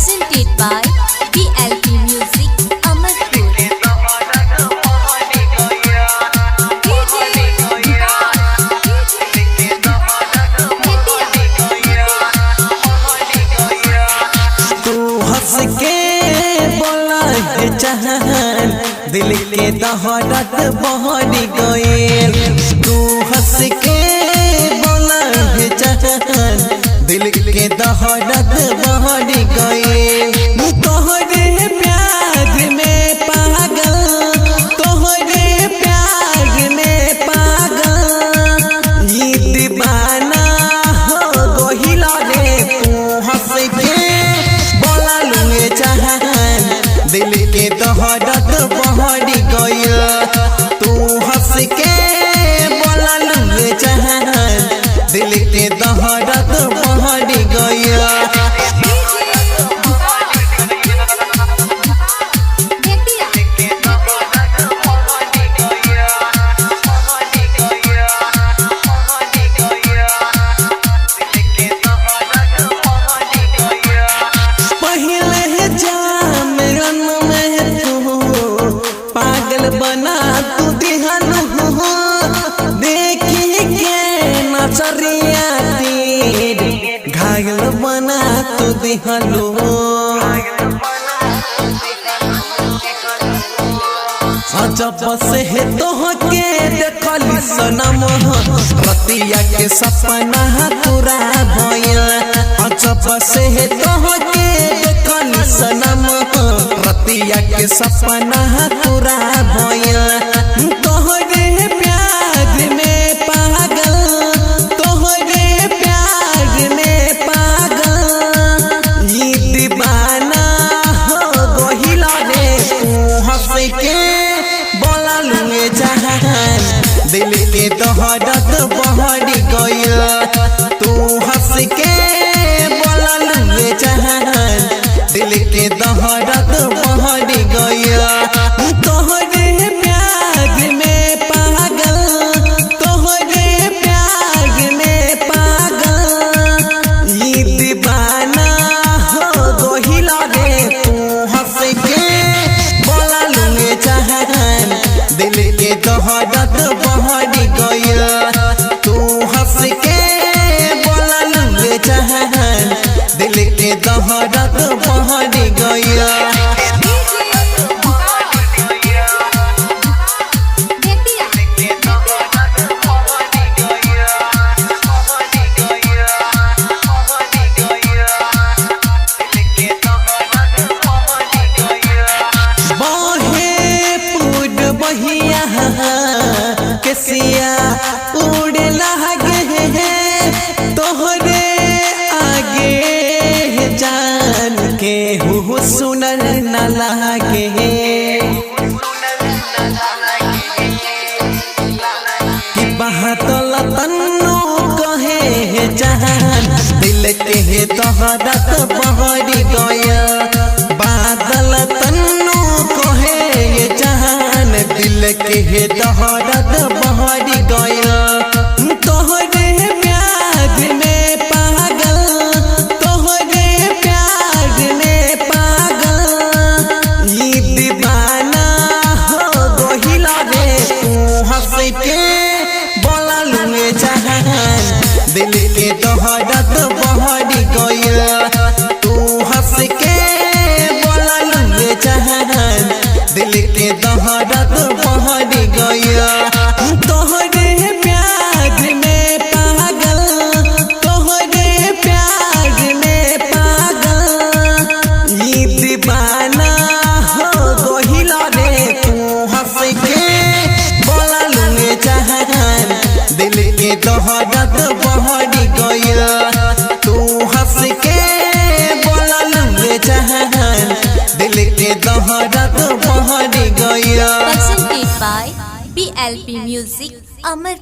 presented by BLP Music Amarpur. दिल के दहरत बहर गइल तू हंस के बोला जहान दिल के दहरत बहर गइल तोहरे प्यार में पागल तोहरे प्यार में पागल ये दीवाना हो गइल रे तू हंस के बोला लूंगे जहान दिल के दहरत बहर गइल तू हंस के बोला लूंगे जहान दिल के दहरत बहर गइल। बना तू दिहनु देखी के नजरिया तेरे घायल बना तू दिहनु अजब से है तोहके देखली सनम रतिया के सपना पूरा भइल अजब से है तोहके देखली सनम रतिया के सपना पूरा भइल तोहरे प्यार में पागल तोहरे प्यार में पागल ये दीवाना हो गइल रे तू हंस के बोला लूंगे जहान दिल के दहरत बहर गइल तू हंस के बोला लूंगे जहान दिल के दहरत बहर गइल तोहरे प्यार में पागल तोहरे प्यार में पागल ये दीवाना हो गइल रे तू हंस के बोला लूंगे जहान दिल के दहरत बहर गइल तू हंस के बोला लूंगे जहान दिल के दहरत बहर गइल। केसिया उड़े लगे तोहरे आगे जान के हु सुनर न लागे कि बहतल तन्नो कहे जहान दिल के दहरत बहर गइल बादल तन्नो कहे जहान दिल के दहरत बहर गइल तोहरे प्यार में पागल तोहरे प्यार में पागल ये दीवाना हो गइल रे तू हंस के बोला लूंगे जहान दिल के दहरत बहर गइल तू हंस के बोला लूंगे जहान दिल के दहरत बहर गइल तोहरे प्यार में पागल तोहरे प्यार में पागल ये दीवाना हो गइल रे तू हंस के बोला लूंगे जहान दिल के दहरत बहर गइल तू हंस के बोला लूंगे जहान दिल के दहरत बहर गइल। Presented by BLP Music Amarpur.